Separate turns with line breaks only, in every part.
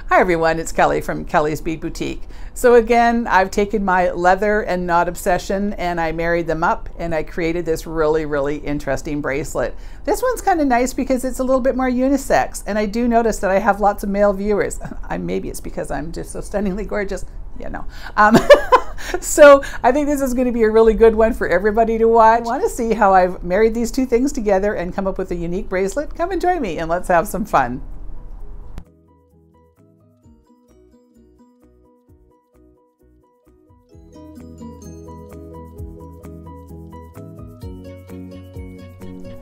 Hi everyone, it's Kelly from Kelly's Bead Boutique. So again, I've taken my leather and knot obsession and I married them up and I created this really interesting bracelet. This one's kind of nice because it's a little bit more unisex, and I do notice that I have lots of male viewers. Maybe it's because I'm just so stunningly gorgeous. Yeah, no. So I think this is going to be a really good one for everybody to watch. Want to see how I've married these two things together and come up with a unique bracelet? Come and join me and let's have some fun.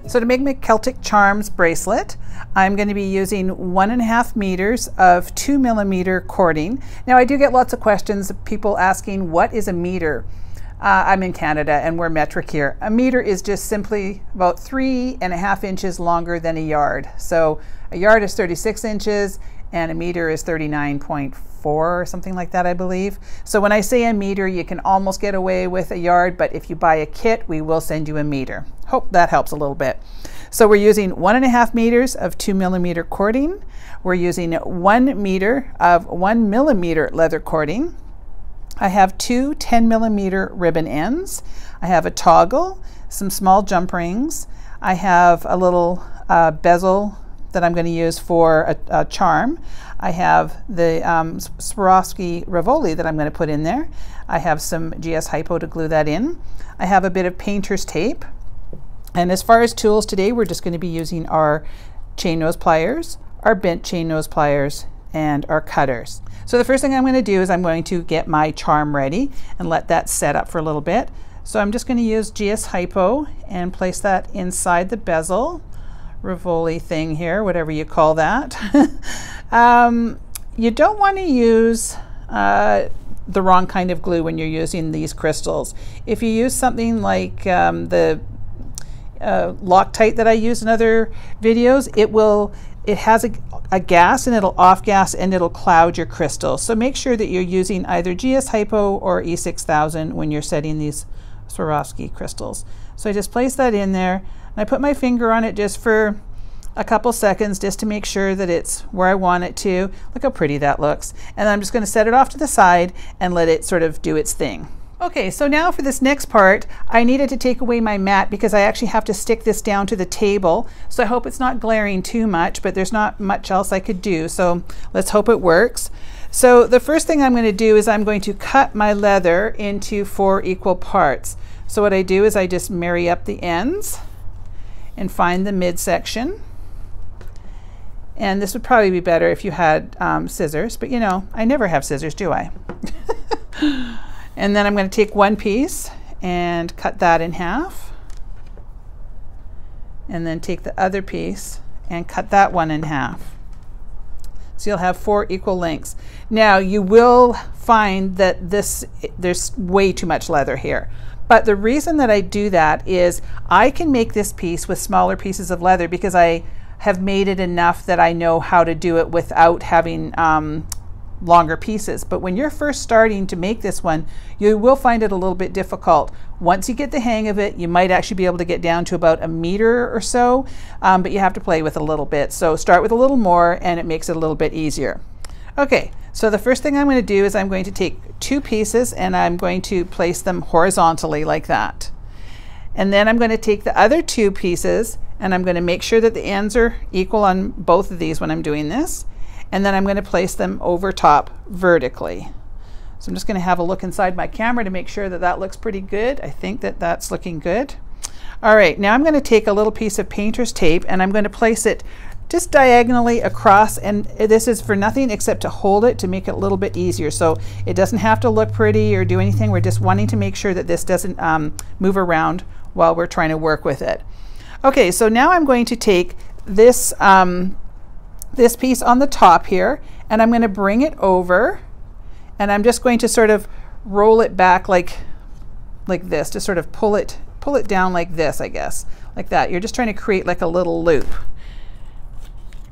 So to make my Celtic Charms bracelet, I'm going to be using 1.5 meters of 2mm cording. Now I do get lots of questions, people asking what is a meter? I'm in Canada and we're metric here. A meter is just simply about 3.5 inches longer than a yard. So a yard is 36 inches and a meter is 39.4 or something like that, I believe. So when I say a meter, you can almost get away with a yard, but if you buy a kit, we will send you a meter. Hope that helps a little bit. So we're using 1.5 meters of 2mm cording. We're using 1 meter of 1mm leather cording. I have two 10mm ribbon ends. I have a toggle, some small jump rings. I have a little bezel that I'm going to use for a charm. I have the Swarovski Rivoli that I'm going to put in there. I have some GS Hypo to glue that in. I have a bit of painter's tape. And as far as tools today, we're just going to be using our chain nose pliers, our bent chain nose pliers, and our cutters. So the first thing I'm going to do is I'm going to get my charm ready and let that set up for a little bit. So I'm just going to use GS Hypo and place that inside the bezel. Rivoli thing here, whatever you call that. You don't want to use the wrong kind of glue when you're using these crystals. If you use something like the Loctite that I use in other videos, it has a gas and it'll off gas and it'll cloud your crystals. So make sure that you're using either GS Hypo or E6000 when you're setting these Swarovski crystals. So I just place that in there. I put my finger on it just for a couple seconds just to make sure that it's where I want it to. Look how pretty that looks. And I'm just going to set it off to the side and let it sort of do its thing. Okay, so now for this next part, I needed to take away my mat because I actually have to stick this down to the table. So I hope it's not glaring too much, but there's not much else I could do. So let's hope it works. So the first thing I'm going to do is I'm going to cut my leather into 4 equal parts. So what I do is I just marry up the ends and find the midsection. And this would probably be better if you had scissors, but you know, I never have scissors, do I? And then I'm going to take one piece and cut that in half. And then take the other piece and cut that one in half. So you'll have 4 equal lengths. Now you will find that there's way too much leather here. But the reason that I do that is I can make this piece with smaller pieces of leather because I have made it enough that I know how to do it without having longer pieces. But when you're first starting to make this one, you will find it a little bit difficult. Once you get the hang of it, you might actually be able to get down to about 1 meter or so, but you have to play with a little bit. So start with a little more and it makes it a little bit easier. Okay, so the first thing I'm going to do is I'm going to take 2 pieces and I'm going to place them horizontally like that. And then I'm going to take the other 2 pieces and I'm going to make sure that the ends are equal on both of these when I'm doing this. And then I'm going to place them over top vertically. So I'm just going to have a look inside my camera to make sure that that looks pretty good. I think that that's looking good. All right, now I'm going to take a little piece of painter's tape and I'm going to place it just diagonally across, and this is for nothing except to hold it to make it a little bit easier. So it doesn't have to look pretty or do anything. We're just wanting to make sure that this doesn't move around while we're trying to work with it. Okay, so now I'm going to take this this piece on the top here and I'm going to bring it over and I'm just going to sort of roll it back like this, to sort of pull it down like this, I guess, like that. You're just trying to create like a little loop.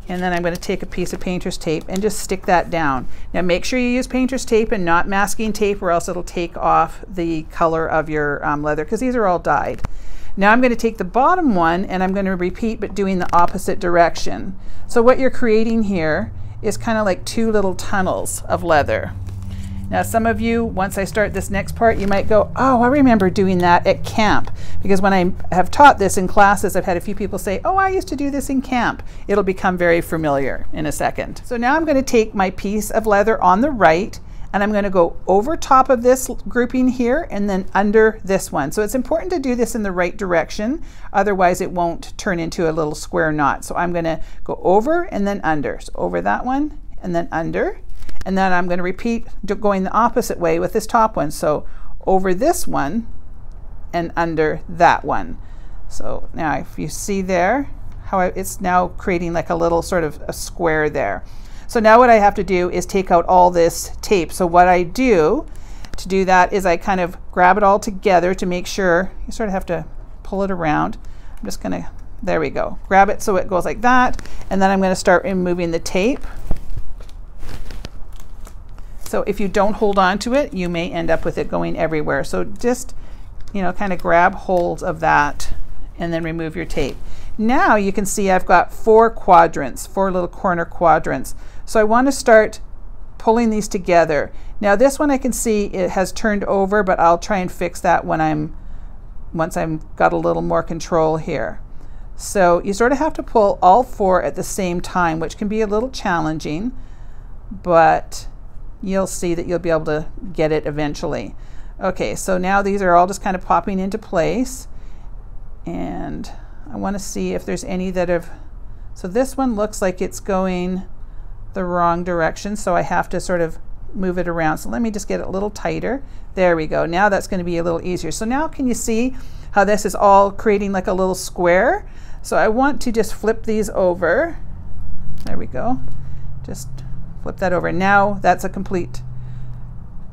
And then I'm going to take a piece of painter's tape and just stick that down. Now make sure you use painter's tape and not masking tape, or else it'll take off the color of your leather, because these are all dyed. Now I'm going to take the bottom one and I'm going to repeat, but doing the opposite direction. So what you're creating here is kind of like two little tunnels of leather. Now some of you, once I start this next part, you might go, oh, I remember doing that at camp. Because when I have taught this in classes, I've had a few people say, oh, I used to do this in camp. It'll become very familiar in a second. So now I'm going to take my piece of leather on the right, and I'm going to go over top of this grouping here and then under this one. So it's important to do this in the right direction, otherwise it won't turn into a little square knot. So I'm going to go over and then under. So over that one and then under. And then I'm going to repeat going the opposite way with this top one. So over this one and under that one. So now if you see there how it's now creating like a little sort of a square there. So now what I have to do is take out all this tape. So what I do to do that is I kind of grab it all together to make sure, you sort of have to pull it around. I'm just going to, there we go, grab it so it goes like that. And then I'm going to start removing the tape. So if you don't hold on to it, you may end up with it going everywhere. So just, you know, kind of grab hold of that and then remove your tape. Now you can see I've got four quadrants, four little corner quadrants. So I want to start pulling these together. Now this one I can see it has turned over, but I'll try and fix that when once I've got a little more control here. So you sort of have to pull all four at the same time, which can be a little challenging, but you'll see that you'll be able to get it eventually. Okay, so now these are all just kind of popping into place, and I want to see if there's any that have, so this one looks like it's going the wrong direction, so I have to sort of move it around. So let me just get it a little tighter. There we go. Now that's going to be a little easier. So now can you see how this is all creating like a little square? So I want to just flip these over. There we go. Just flip that over. Now that's a complete,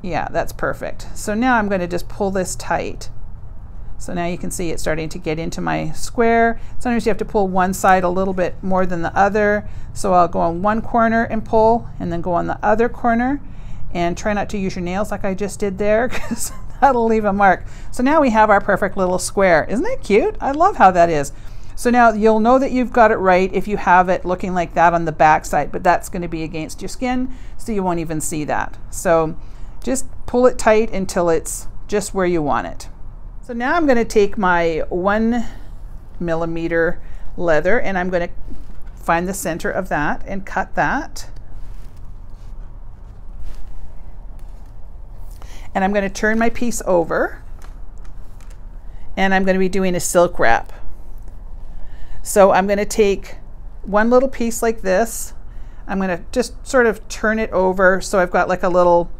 yeah, that's perfect. So now I'm going to just pull this tight. So now you can see it's starting to get into my square. Sometimes you have to pull one side a little bit more than the other. So I'll go on one corner and pull, and then go on the other corner, and try not to use your nails like I just did there, because that'll leave a mark. So now we have our perfect little square. Isn't that cute? I love how that is. So now you'll know that you've got it right if you have it looking like that on the back side, but that's going to be against your skin, so you won't even see that. So just pull it tight until it's just where you want it. So now I'm going to take my 1 millimeter leather, and I'm going to find the center of that and cut that. And I'm going to turn my piece over, and I'm going to be doing a silk wrap. So I'm going to take one little piece like this. I'm going to just sort of turn it over so I've got like a little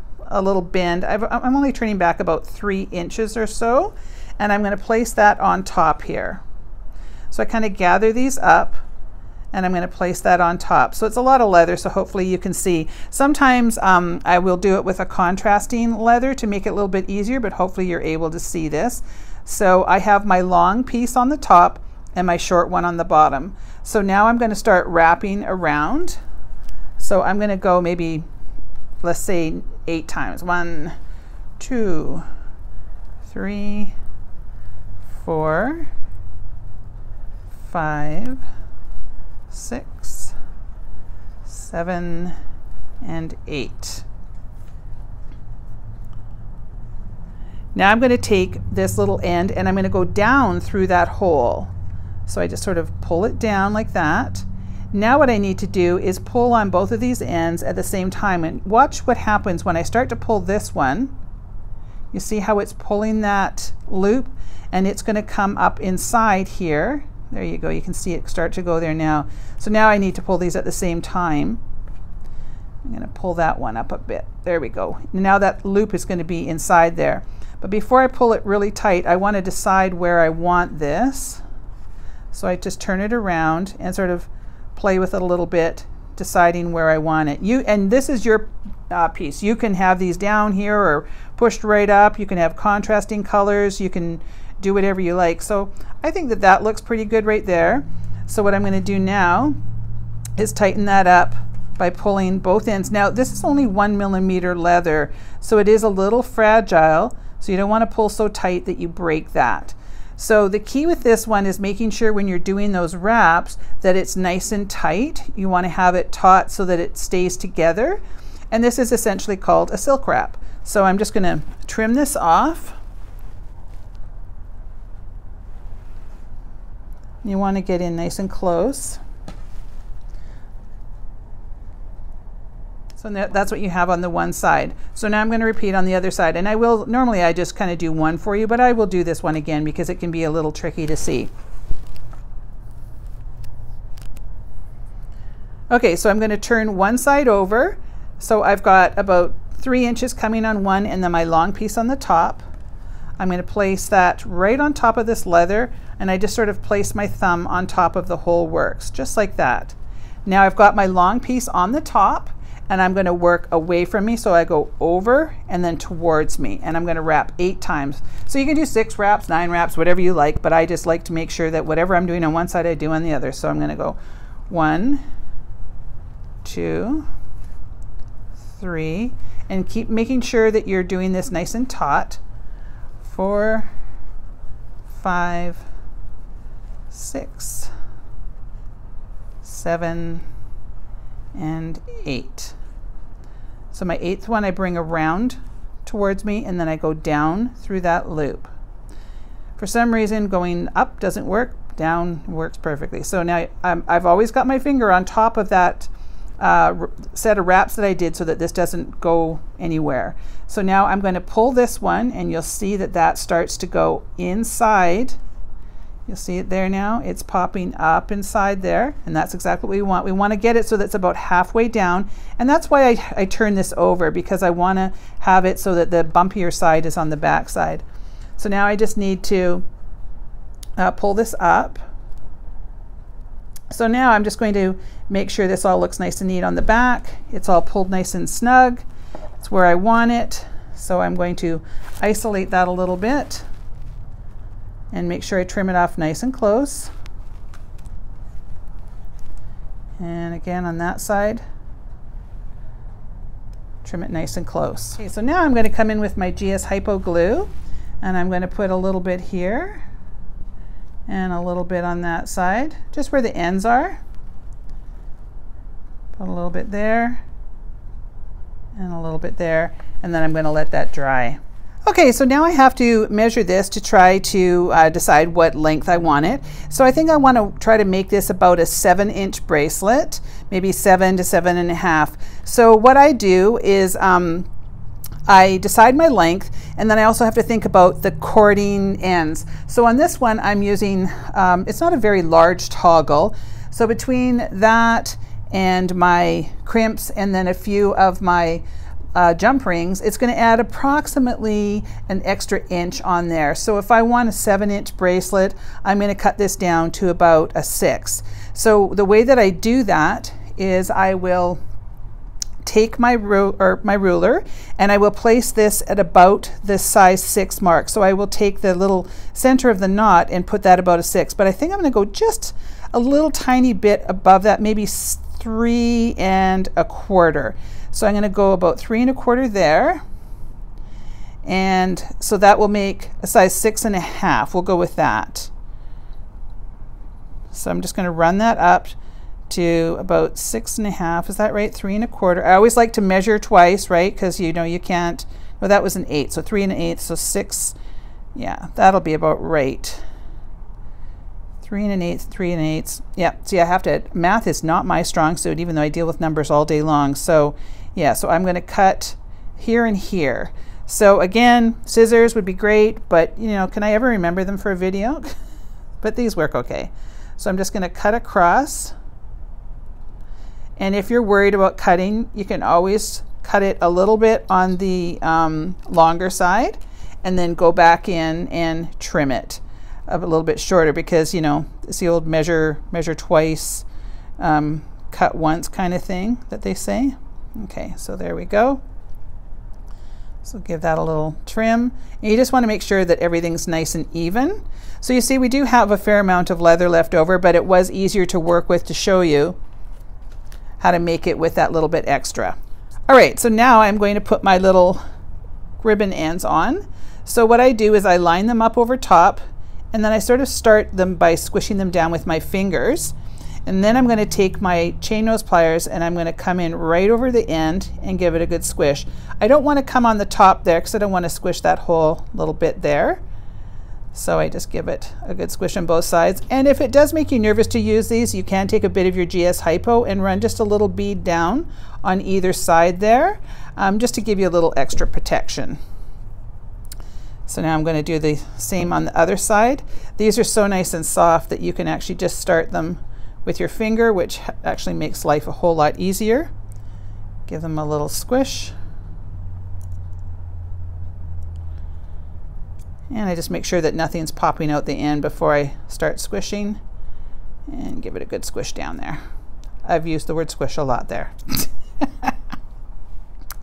bend. I'm only turning back about 3 inches or so, and I'm going to place that on top here. So I kind of gather these up, and I'm going to place that on top. So it's a lot of leather, so hopefully you can see. Sometimes I will do it with a contrasting leather to make it a little bit easier, but hopefully you're able to see this. So I have my long piece on the top and my short one on the bottom. So now I'm going to start wrapping around. So I'm going to go maybe, let's say 8 times. 1, 2, 3, 4, 5, 6, 7, and 8. Now I'm going to take this little end and I'm going to go down through that hole. So I just sort of pull it down like that. Now what I need to do is pull on both of these ends at the same time, and watch what happens when I start to pull this one. You see how it's pulling that loop, and it's going to come up inside here. There you go, you can see it start to go there now. So now I need to pull these at the same time. I'm going to pull that one up a bit. There we go. Now that loop is going to be inside there. But before I pull it really tight, I want to decide where I want this. So I just turn it around and sort of play with it a little bit, deciding where I want it. And this is your piece. You can have these down here or pushed right up. You can have contrasting colors. You can do whatever you like. So I think that that looks pretty good right there. So what I'm going to do now is tighten that up by pulling both ends. Now this is only 1 millimeter leather, so it is a little fragile. So you don't want to pull so tight that you break that. So the key with this one is making sure when you're doing those wraps that it's nice and tight. You want to have it taut so that it stays together. And this is essentially called a silk wrap. So I'm just going to trim this off. You want to get in nice and close. So that's what you have on the one side. So now I'm going to repeat on the other side. And I will, normally I just kind of do one for you, but I will do this one again because it can be a little tricky to see. Okay, so I'm going to turn one side over. So I've got about 3 inches coming on one and then my long piece on the top. I'm going to place that right on top of this leather, and I just sort of place my thumb on top of the whole works, just like that. Now I've got my long piece on the top, and I'm going to work away from me, so I go over and then towards me, and I'm going to wrap 8 times. So you can do 6 wraps, 9 wraps, whatever you like, but I just like to make sure that whatever I'm doing on one side I do on the other. So I'm going to go 1, 2, 3, and keep making sure that you're doing this nice and taut. 4, 5, 6, 7, and 8. So my 8th one I bring around towards me, and then I go down through that loop. For some reason going up doesn't work, down works perfectly. So now I've always got my finger on top of that set of wraps that I did so that this doesn't go anywhere. So now I'm going to pull this one, and you'll see that that starts to go inside. You'll see it there now. It's popping up inside there, and that's exactly what we want. We want to get it so that's about halfway down, and that's why I turn this over, because I want to have it so that the bumpier side is on the back side. So now I just need to pull this up. So now I'm just going to make sure this all looks nice and neat on the back. It's all pulled nice and snug. It's where I want it. So I'm going to isolate that a little bit and make sure I trim it off nice and close. And again on that side, trim it nice and close. Okay, so now I'm going to come in with my GS Hypo glue, and I'm going to put a little bit here and a little bit on that side, just where the ends are. Put a little bit there and a little bit there, and then I'm going to let that dry. Okay, so now I have to measure this to try to decide what length I want it. So I think I want to try to make this about a 7-inch bracelet, maybe 7 to 7.5. So what I do is I decide my length, and then I also have to think about the cording ends. So on this one I'm using, it's not a very large toggle, so between that and my crimps and then a few of my jump rings, it's going to add approximately an extra inch on there. So if I want a 7-inch bracelet, I'm going to cut this down to about a 6. So the way that I do that is I will take my ruler and I will place this at about the size 6 mark. So I will take the little center of the knot and put that about a 6. But I think I'm going to go just a little tiny bit above that, maybe 3 1/4. So I'm going to go about 3 1/4 there, and so that will make a size 6.5. We'll go with that. So I'm just going to run that up to about 6.5. Is that right? 3 1/4. I always like to measure twice, right? Because you know you can't. Well, that was an 8, so 3 1/8. So 6. Yeah, that'll be about right. 3 1/8, 3 1/8. Yeah. See, I have to. Math is not my strong suit, even though I deal with numbers all day long. So yeah, so I'm going to cut here and here. So again, scissors would be great, but you know, can I ever remember them for a video? But these work okay. So I'm just going to cut across. And if you're worried about cutting, you can always cut it a little bit on the longer side and then go back in and trim it a little bit shorter, because you know, it's the old measure twice, cut once kind of thing that they say. Okay, so there we go. So give that a little trim. And you just want to make sure that everything's nice and even. So you see we do have a fair amount of leather left over, but it was easier to work with to show you how to make it with that little bit extra. All right, so now I'm going to put my little ribbon ends on. So what I do is I line them up over top, And then I sort of start them by squishing them down with my fingers. And then I'm going to take my chain nose pliers and I'm going to come in right over the end and give it a good squish. I don't want to come on the top there because I don't want to squish that whole little bit there. So I just give it a good squish on both sides. And if it does make you nervous to use these, you can take a bit of your GS Hypo and run just a little bead down on either side there, just to give you a little extra protection. So now I'm going to do the same on the other side. These are so nice and soft that you can actually just start them with your finger, which actually makes life a whole lot easier. Give them a little squish. And I just make sure that nothing's popping out the end before I start squishing, and give it a good squish down there. I've used the word squish a lot there.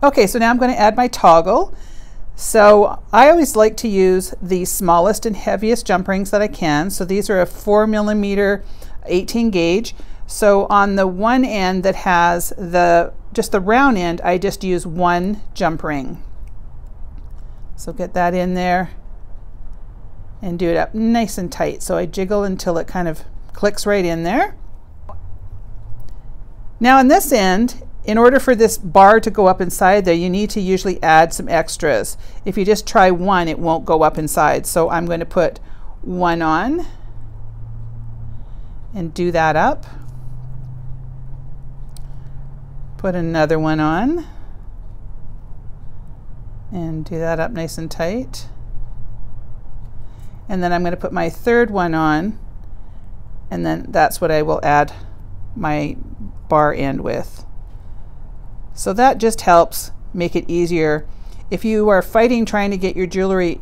Okay, so now I'm going to add my toggle. So I always like to use the smallest and heaviest jump rings that I can. So these are a 4mm 18 gauge. So on the one end that has just the round end, I just use one jump ring. So get that in there and do it up nice and tight. So I jiggle until it kind of clicks right in there. Now on this end, in order for this bar to go up inside there, you need to usually add some extras. If you just try one, it won't go up inside. So I'm going to put one on and do that up. Put another one on and do that up nice and tight. And then I'm going to put my third one on, and then that's what I will add my bar end with. So that just helps make it easier. If you are fighting trying to get your jewelry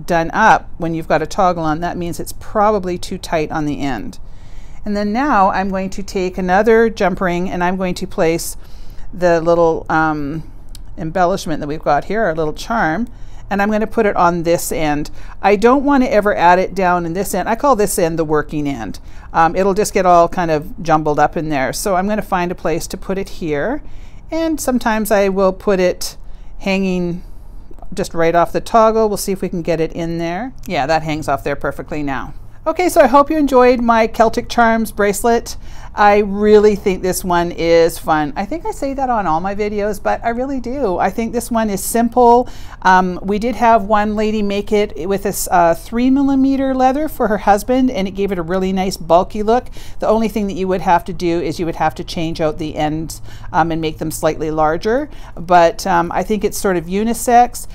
done up when you've got a toggle on, that means it's probably too tight on the end. And then now I'm going to take another jump ring and I'm going to place the little embellishment that we've got here, our little charm, and I'm going to put it on this end. I don't want to ever add it down in this end. I call this end the working end. It'll just get all kind of jumbled up in there. So I'm going to find a place to put it here. And sometimes I will put it hanging just right off the toggle. We'll see if we can get it in there. Yeah, that hangs off there perfectly now. Okay, so I hope you enjoyed my Celtic Charms bracelet. I really think this one is fun. I think I say that on all my videos, but I really do. I think this one is simple. We did have one lady make it with this 3mm leather for her husband, and it gave it a really nice bulky look. The only thing that you would have to do is you would have to change out the ends and make them slightly larger. But I think it's sort of unisex.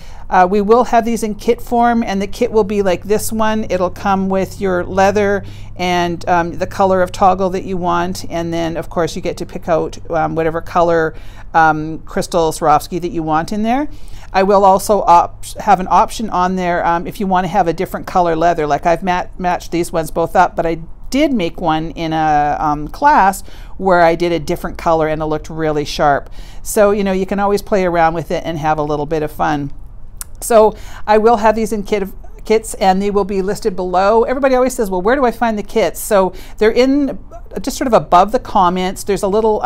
We will have these in kit form, and the kit will be like this one. It'll come with your leather and the color of toggle that you want, and then of course you get to pick out whatever color crystal Swarovski that you want in there. I will also have an option on there if you want to have a different color leather. Like I've matched these ones both up, but I did make one in a class where I did a different color and it looked really sharp. So you know, you can always play around with it and have a little bit of fun. So I will have these in kits, and they will be listed below. Everybody always says, well, where do I find the kits? So they're in just sort of above the comments. There's a little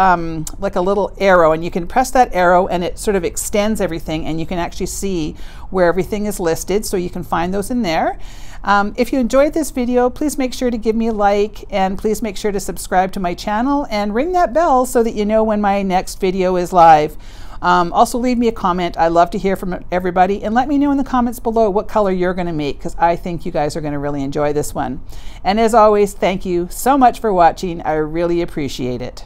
like a little arrow, and you can press that arrow and it sort of extends everything, and you can actually see where everything is listed, so you can find those in there. If you enjoyed this video, please make sure to give me a like, and please make sure to subscribe to my channel and ring that bell so that you know when my next video is live. Also leave me a comment. I love to hear from everybody, and let me know in the comments below what color you're going to make, because I think you guys are going to really enjoy this one. And as always, thank you so much for watching. I really appreciate it.